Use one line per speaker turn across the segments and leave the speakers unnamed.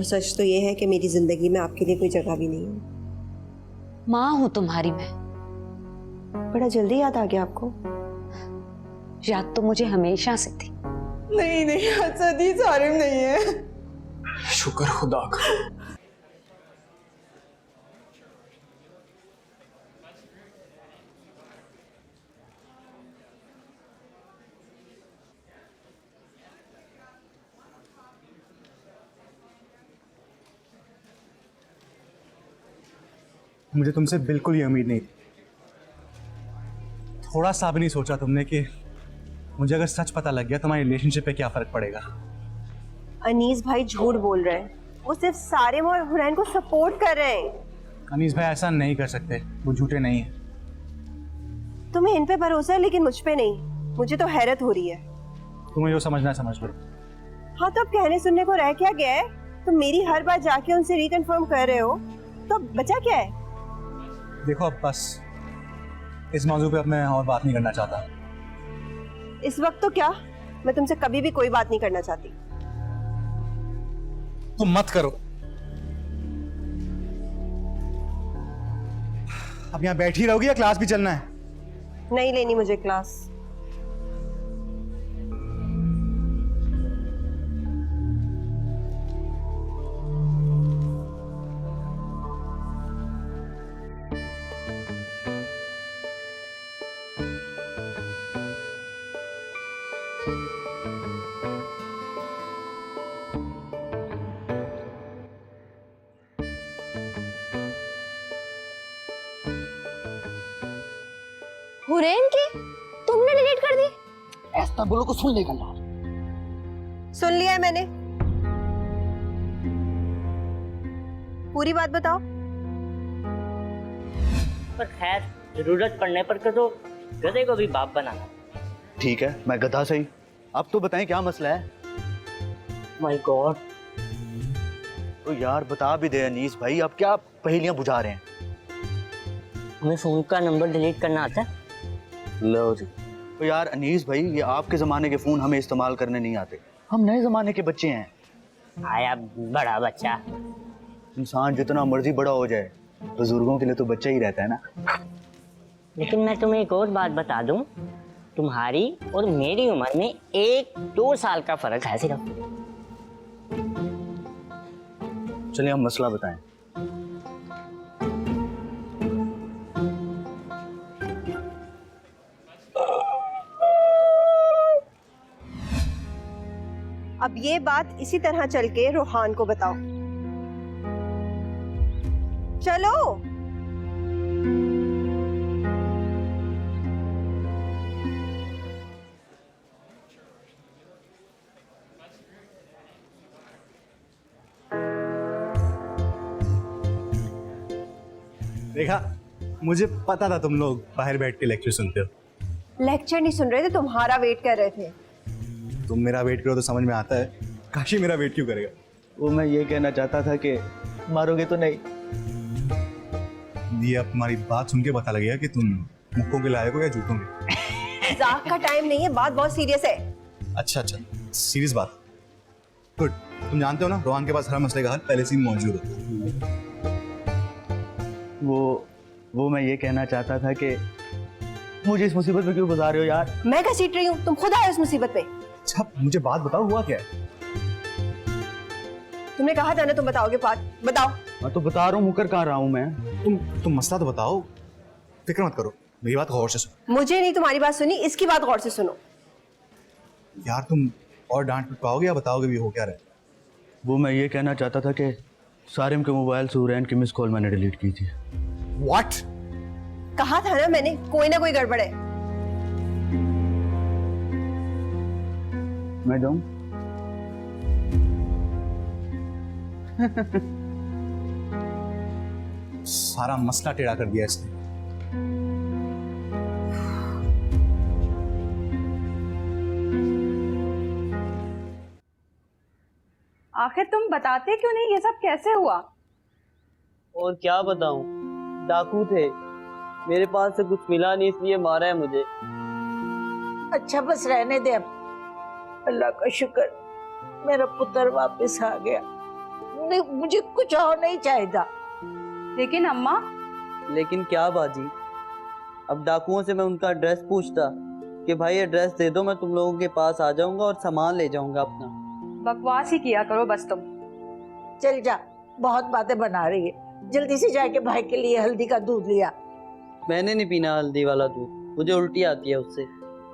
और सच तो ये है कि मेरी जिंदगी में आपके लिए कोई जगह भी नहीं है।
माँ हूं तुम्हारी मैं।
बड़ा जल्दी याद आ गया आपको।
याद तो मुझे हमेशा से थी।
नहीं नहीं, असद ही सारिम नहीं है।
शुक्र खुदा का। मुझे तुमसे बिल्कुल ये उम्मीद नहीं थी। थोड़ा सा भी नहीं सोचा तुमने कि मुझे अगर सच पता लग गया तो हमारी रिलेशनशिप पे क्या फर्क पड़ेगा।
अनीस भाई झूठ बोल रहे हैं, वो सिर्फ सारिम और हुरैन को सपोर्ट कर रहे हैं।
अनीस भाई ऐसा नहीं कर सकते, वो झूठे नहीं है।
तुम्हें इन पे भरोसा है लेकिन मुझ पे नहीं। मुझे तो हैरत हो रही है।
तुम्हें जो समझना है समझ लो।
हाँ तो अब कहने सुनने को रह क्या गया है? तुम मेरी हर बात जाके उनसे रिकन्फर्म कर रहे हो, तो अब बचा क्या है?
देखो अब बस इस मौजू पे अब मैं और बात नहीं करना चाहता।
इस वक्त तो क्या, मैं तुमसे कभी भी कोई बात नहीं करना चाहती।
तुम मत करो। अब यहाँ बैठी रहोगी या क्लास भी चलना है?
नहीं लेनी मुझे क्लास।
हुरैन की तुमने डिलीट कर दी?
ऐसा बोलो को सुन लेगा ना।
सुन लिया है मैंने, पूरी बात बताओ।
पर खैर, जरूरत पड़ने पर तो गधे को भी बाप बनाना।
ठीक है, मैं गधा सही। अब तो बताएं क्या मसला है।
My God.
तो यार बता भी दे अनीस भाई, अब क्या पहेलियां बुझा रहे हैं?
हमें फोन का नंबर डिलीट करना आता है।
लो जी। तो यार अनीस भाई, ये आपके जमाने के फोन हमें इस्तेमाल करने नहीं आते। हम नए जमाने के बच्चे हैं।
आया बड़ा बच्चा।
इंसान जितना मर्जी बड़ा हो जाए, बुजुर्गों के लिए तो बच्चा ही रहता है ना।
लेकिन मैं तुम्हें एक और बात बता दूं, तुम्हारी और मेरी उम्र में 1-2 साल का फर्क है सिर्फ।
चलिए हम मसला बताएं।
अब ये बात इसी तरह चल के रोहान को बताओ। चलो।
देखा, मुझे पता था तुम लोग बाहर बैठ के लेक्चर सुनते हो।
लेक्चर नहीं सुन रहे थे, तुम्हारा वेट कर रहे थे।
तुम मेरा वेट करो तो समझ में आता है, काशी मेरा वेट क्यों करेगा।
वो मैं ये कहना चाहता था कि मारोगे तो नहीं।
ये अब तुम्हारी बात सुन के पता लगेगा कि तुम मुक्कों के लायक हो या जूतों के।
मजाक का टाइम नहीं है, बात बहुत सीरियस है।
अच्छा अच्छा, सीरियस बात। गुड। तुम जानते हो ना, रोहान के पास हर मसले का हल पहले से ही मौजूद है।
वो मैं ये कहना चाहता था कि मुझे इस मुसीबत में क्यों फंसा रहे हो यार?
मैं घसीट रही हूँ, तुम खुद आए उस मुसीबत में।
अच्छा मुझे बात बताओ, हुआ क्या है?
तुमने कहा था ना तुम बताओगे बात, बताओ।
मैं तो बता रहा हूँ, मुकर कहाँ रहा हूँ मैं।
तुम मसला तो बताओ, फिक्र मत करो, मेरी बात गौर से सुनो।
मुझे नहीं तुम्हारी बात सुनी, इसकी बात गौर से सुनो।
यार तुम और डांट पिट पाओगे या बताओगे भी हो क्या रहा है?
वो मैं ये कहना चाहता था कि सारिम के मोबाइल से हुरैन की मिस कॉल मैंने डिलीट की थी।
What?
कहा था ना मैंने, कोई ना कोई गड़बड़ है।
मैं जाऊं?
सारा मसला टेढ़ा कर दिया इसने।
आखिर तुम बताते क्यों नहीं, ये सब कैसे हुआ?
और क्या बताऊं, डाकू थे, मेरे पास से कुछ मिला नहीं इसलिए मारा है मुझे।
अच्छा बस रहने दे अब। अल्लाह का शुक्र, मेरा पुत्र वापस आ गया। मुझे कुछ और नहीं चाहिए।
लेकिन अम्मा,
लेकिन क्या बाजी? अब डाकुओं से मैं उनका एड्रेस पूछता कि भाई एड्रेस दे दो, मैं तुम लोगों के पास आ जाऊंगा और सामान ले जाऊंगा अपना।
बकवास ही किया करो बस तुम।
चल जा, बहुत बातें बना रही है। जल्दी से जाके भाई के लिए हल्दी का दूध लिया।
मैंने नहीं पीना हल्दी वाला दूध, मुझे उल्टी आती है उससे।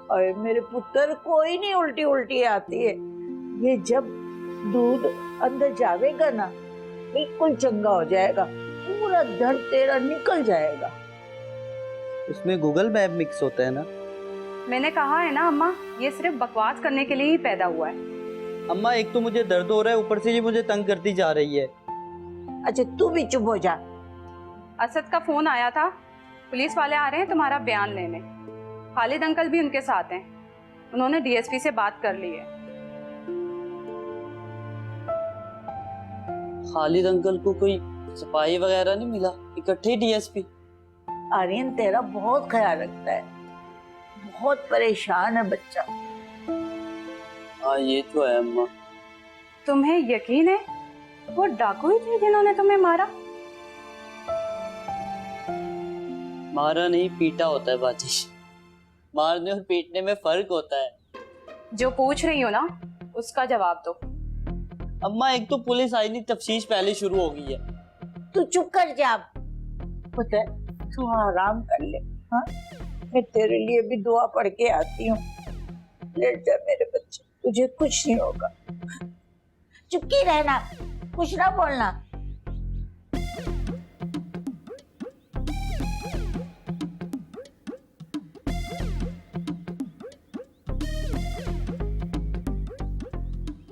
अरे मेरे पुत्र, कोई नहीं उल्टी उल्टी आती है। ये जब दूध अंदर जावेगा ना, बिल्कुल चंगा हो जाएगा, पूरा दर्द तेरा निकल जाएगा।
उसमें गूगल मैप मिक्स होता है ना?
मैंने कहा है ना अम्मा, ये सिर्फ बकवास करने के लिए ही पैदा हुआ है।
अम्मा, एक तो मुझे दर्द हो रहा है, ऊपर से ये मुझे तंग करती जा रही है।
अच्छा तू भी चुप हो जा।
असद का फोन आया था, पुलिस वाले आ रहे हैं तुम्हारा बयान लेने। खालिद अंकल भी उनके साथ हैं, उन्होंने डीएसपी से बात कर ली है।
खालिद अंकल को कोई सिपाही वगैरह नहीं मिला? इकट्ठे डीएसपी?
आर्यन तेरा बहुत ख्याल रखता है, बहुत परेशान है बच्चा।
हाँ ये तो है अम्मा।
तुम्हें यकीन है वो डाकू ही थे जिन्होंने तुम्हें मारा?
मारा नहीं, पीटा होता है बाजी। मारने और पीटने में फर्क होता है।
जो पूछ रही हो ना उसका जवाब दो।
अम्मा, एक तो पुलिस आई नहीं, तफ्तीश पहले शुरू हो गई है।
तू चुप कर जा पुत्र, तू आराम कर ले। हाँ, मैं तेरे लिए भी दुआ पढ़ के आती हूँ। लेट जा मेरे बच्चे, तुझे कुछ नहीं होगा। चुपकी रहना, कुछ ना बोलना।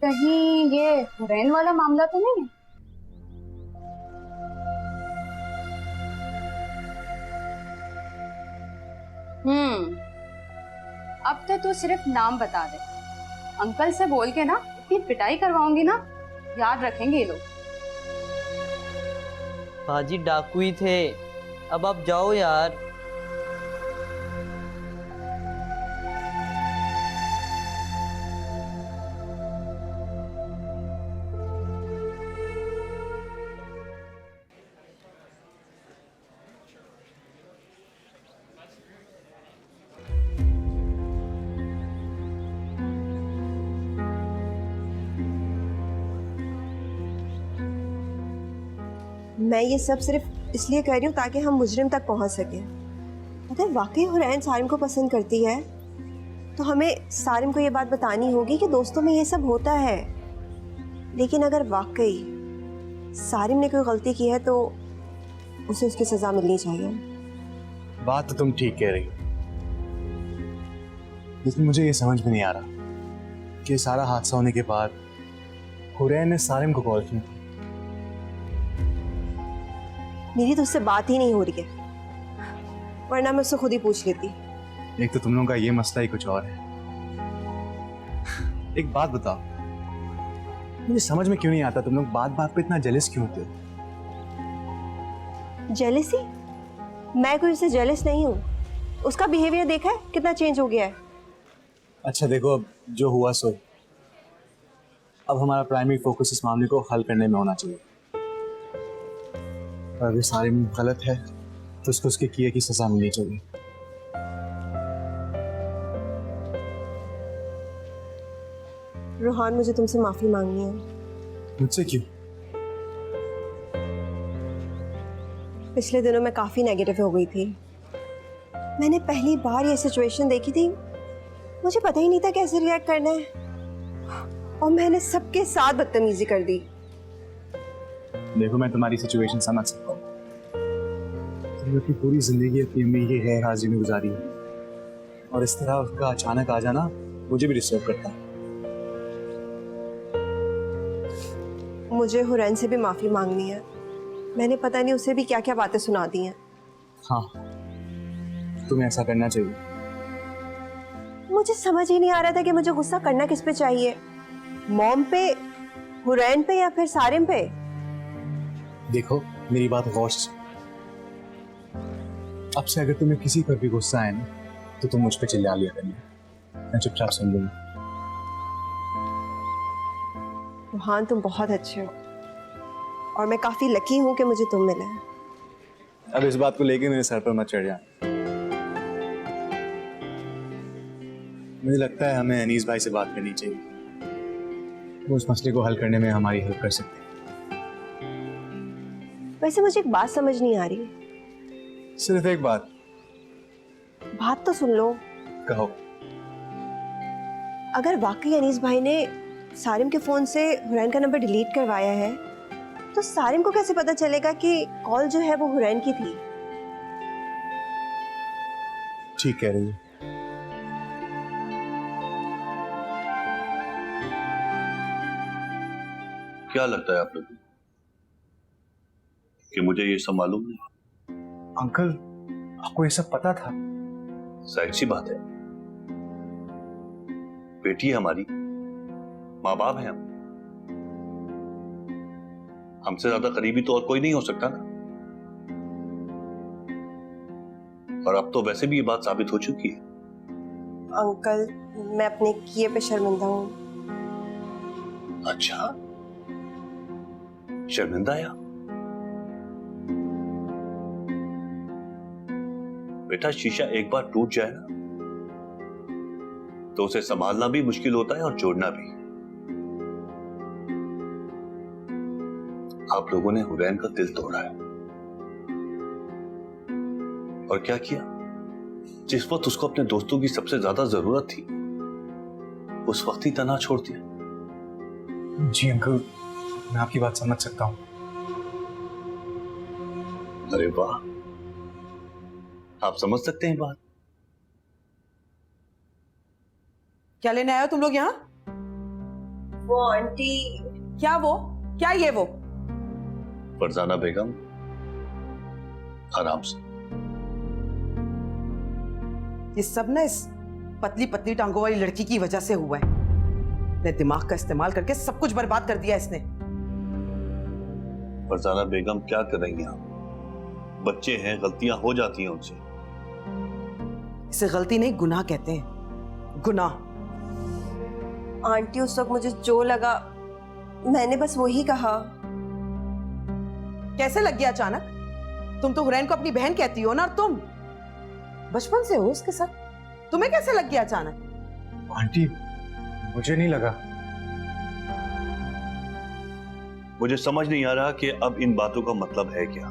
कहीं ये हुरैन वाला मामला तो नहीं है? अब तो तू सिर्फ नाम बता दे, अंकल से बोल के ना इतनी पिटाई करवाऊंगी ना, याद रखेंगे ये लोग।
बाजी डाकू ही थे, अब आप जाओ यार।
मैं ये सब सिर्फ इसलिए कर रही हूँ ताकि हम मुजरिम तक पहुँच सकें। पता है, वाकई हुरैन सारिम को पसंद करती है तो हमें सारिम को ये बात बतानी होगी कि दोस्तों में ये सब होता है। लेकिन अगर वाकई सारिम ने कोई गलती की है तो उसे उसकी सज़ा मिलनी चाहिए।
बात तो तुम ठीक कह रही हो, लेकिन मुझे ये समझ में नहीं आ रहा कि सारा हादसा होने के बाद हुरैन ने सारिम को कॉल किया।
मेरी तो उससे बात ही नहीं हो रही है, वरना मैं उससे खुद ही पूछ लेती।
एक तो तुम लोगों का ये मसला ही कुछ और है। एक बात बताओ, मुझे समझ में क्यों नहीं आता तुम लोग बात बात पे इतना जेलस क्यों होते हो?
जेलसी? मैं कोई उससे जेलस नहीं हूँ। उसका बिहेवियर देखा है कितना चेंज हो गया है।
अच्छा देखो, अब जो हुआ सो, अब हमारा प्राइमरी फोकस इस मामले को हल करने में होना चाहिए। अगर सारिम गलत है तो उसको उसके किए की सजा मिलनी चाहिए।
रोहान, मुझे तुमसे माफी मांगनी है।
मुझसे क्यों?
पिछले दिनों मैं काफी नेगेटिव हो गई थी। मैंने पहली बार ये सिचुएशन देखी थी, मुझे पता ही नहीं था कैसे रिएक्ट करना है, और मैंने सबके साथ बदतमीजी कर दी।
देखो, मैं तुम्हारी सिचुएशन समझ सकता हूँ। तुमने अपनी पूरी जिंदगी अपनी अम्मी की गैर हाजिरी में गुजारी है, और इस तरह उसका अचानक आ जाना मुझे भी डिस्टर्ब करता है।
मुझे हुरैन से भी माफी मांगनी है। मैंने पता नहीं उसे भी क्या क्या बातें सुना दी हैं।
हाँ, तुम्हें ऐसा करना चाहिए।
मुझे समझ ही नहीं आ रहा था कि मुझे गुस्सा करना किस पे चाहिए, मॉम पे, हुरैन पे, या फिर सारिम पे।
देखो, मेरी बात गौर से, अब से अगर तुम्हें किसी पर भी गुस्सा आए ना तो तुम मुझ पे चिल्ला लिया करना, मैं चुपचाप सुन लूंगा।
रोहान, तुम बहुत अच्छे हो, और मैं काफ़ी लकी हूँ कि मुझे तुम मिला है।
अब इस बात को लेके मेरे सर पर मत चढ़ जा। मुझे लगता है हमें अनीस भाई से बात करनी चाहिए। वो उस मसले को हल करने में हमारी हेल्प कर सकते हैं।
वैसे मुझे एक बात समझ नहीं आ रही।
सिर्फ एक बात।
बात तो सुन लो।
कहो।
अगर वाकई अनीस भाई ने सारिम के फोन से हुरैन का नंबर डिलीट करवाया है तो सारिम को कैसे पता चलेगा कि कॉल जो है वो हुरैन की थी?
ठीक कह रही है।
क्या लगता है आप लोगों को कि मुझे ये सब मालूम नहीं?
अंकल, आपको ये सब पता था?
जाहिर सी बात है, बेटी है हमारी, माँ बाप है हम, हमसे ज्यादा करीबी तो और कोई नहीं हो सकता ना। और अब तो वैसे भी ये बात साबित हो चुकी है।
अंकल, मैं अपने किए पे शर्मिंदा हूँ।
अच्छा, शर्मिंदा या? बेटा, शीशा एक बार टूट जाए ना तो उसे संभालना भी मुश्किल होता है और जोड़ना भी। आप लोगों ने हुरैन का दिल तोड़ा है। और क्या किया? जिस वक्त उसको अपने दोस्तों की सबसे ज्यादा जरूरत थी उस वक्त ही तना छोड़ दिया।
जी अंकल, मैं आपकी बात समझ सकता हूँ।
अरे वाह, आप समझ सकते हैं बात।
क्या लेने आए हो तुम लोग यहाँ?
वो आंटी।
क्या वो? क्या ये वो?
फरजाना बेगम, आराम से।
ये सब ना इस पतली पतली टांगों वाली लड़की की वजह से हुआ है। अपने दिमाग का इस्तेमाल करके सब कुछ बर्बाद कर दिया इसने।
फरजाना बेगम, क्या कर रही हैं आप? बच्चे हैं, गलतियां हो जाती हैं उनसे।
इसे गलती नहीं, गुनाह कहते हैं, गुनाह।
आंटी, उस वक्त मुझे जो लगा मैंने बस वही कहा।
कैसे लग गया अचानक? तुम तो हुरैन को अपनी बहन कहती हो ना, और तुम बचपन से हो उसके साथ, तुम्हें कैसे लग गया अचानक?
आंटी, मुझे नहीं लगा।
मुझे समझ नहीं आ रहा कि अब इन बातों का मतलब है क्या।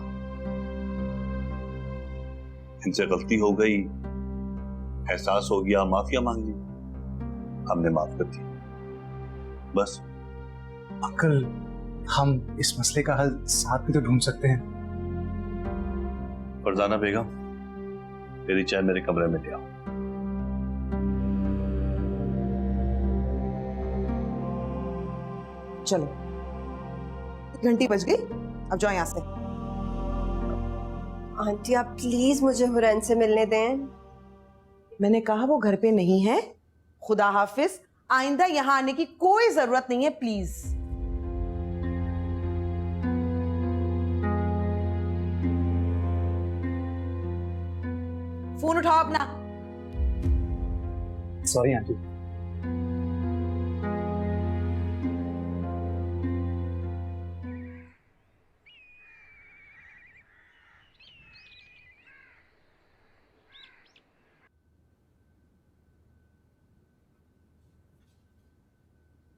इनसे गलती हो गई, एहसास हो गया, माफिया मांग ली, हमने माफ कर दी, बस।
अंकल, हम इस मसले का हल साथ में तो ढूंढ सकते हैं।
फरजाना बेगम, मेरी चाय मेरे कमरे में ले आओ।
चलो, घंटी बज गई, अब जाओ यहां से।
आंटी, आप प्लीज मुझे हुरैन से मिलने दें।
मैंने कहा वो घर पे नहीं है। खुदा हाफिज, आइंदा यहां आने की कोई जरूरत नहीं है, प्लीज। फोन उठाओ अपना।
Sorry aunty.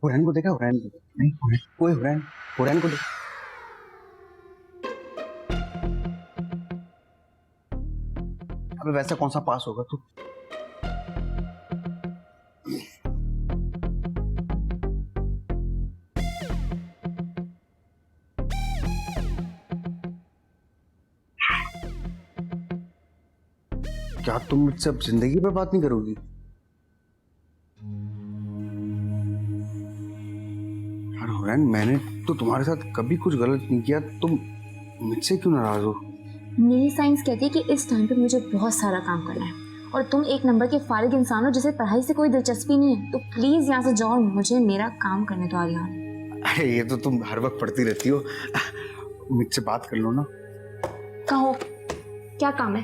हुरैन को देखा? हुरैन को नहीं, कोई हुरैन को देखा? अबे वैसा कौन सा पास होगा तू? क्या तुम मुझसे अब जिंदगी पर बात नहीं करोगी? यार हुरैन, मैंने तो तुम्हारे साथ कभी कुछ गलत नहीं किया, तुम मुझसे क्यों नाराज हो?
मेरी साइंस कहती है कि इस टाइम पे मुझे बहुत सारा काम करना है और तुम एक नंबर के फारिग इंसान हो जिसे पढ़ाई से कोई दिलचस्पी नहीं है, तो प्लीज यहाँ से जाओ और मुझे मेरा काम करने दो। आर्यन,
अरे ये तो तुम हर वक्त पढ़ती रहती हो, मुझसे बात कर लो ना।
कहो, क्या काम है?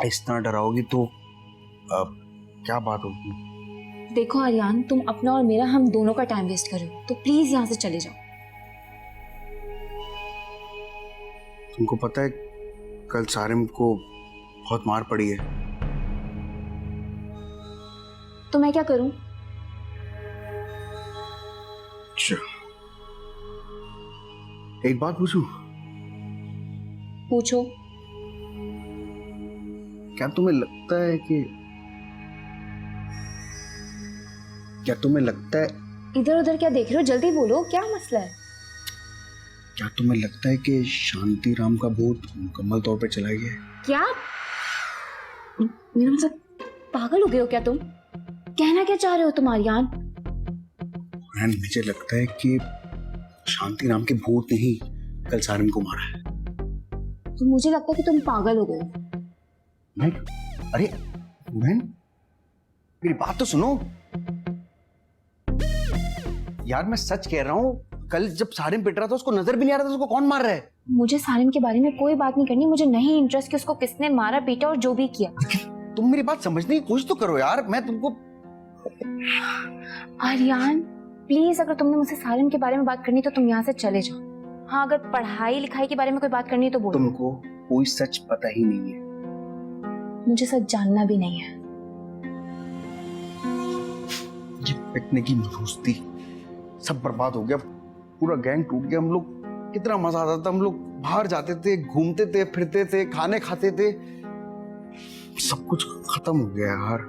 इस तरह डराओगी तो क्या बात होगी?
देखो आर्यन, तुम अपना और मेरा, हम दोनों का टाइम वेस्ट कर रहे हो, तो प्लीज यहाँ से चले जाओ।
तुमको पता है कल सारिम को बहुत मार पड़ी है।
तो मैं क्या करूं?
अच्छा, एक बात पूछूं?
पूछो।
क्या तुम्हें लगता है
इधर उधर क्या देख रहे हो? जल्दी बोलो, क्या मसला है?
क्या तुम्हें लगता है कि शांति राम का भूत मुकम्मल तौर पे चला गया है?
क्या? मेरा मतलब, पागल हो गए हो क्या तुम? कहना क्या चाह रहे हो तुम आर्यन?
मुझे लगता है कि शांति राम के भूत ने ही कल सारिम को मारा है।
तो मुझे लगता है कि तुम पागल हो गए हो।
अरे बहन, मेरी बात तो सुनो यार, मैं सच कह रहा हूँ, कल जब सारिम पिट रहा था उसको नजर भी नहीं आ रहा था उसको कौन मार रहा है।
मुझे सारिम के बारे में कोई बात नहीं करनी, मुझे नहीं इंटरेस्ट कि उसको किसने मारा, पीटा और जो भी किया।
तुम मेरी बात समझने की कोशिश तो करो यार, मैं तुमको।
आर्यन प्लीज, अगर तुमने मुझसे सारिम के बारे में बात करनी तो तुम यहाँ से चले जाओ। हाँ, अगर पढ़ाई लिखाई के बारे में कोई बात करनी है तो बोलो।
तुमको कोई सच पता ही नहीं है।
मुझे सच जानना भी नहीं है।
ये पिटने की दोस्ती सब बर्बाद हो गया, पूरा गैंग टूट गया। हम लोग कितना मजा आता था, हम लोग बाहर जाते थे, घूमते थे, फिरते थे, खाने खाते थे, सब कुछ खत्म हो गया यार।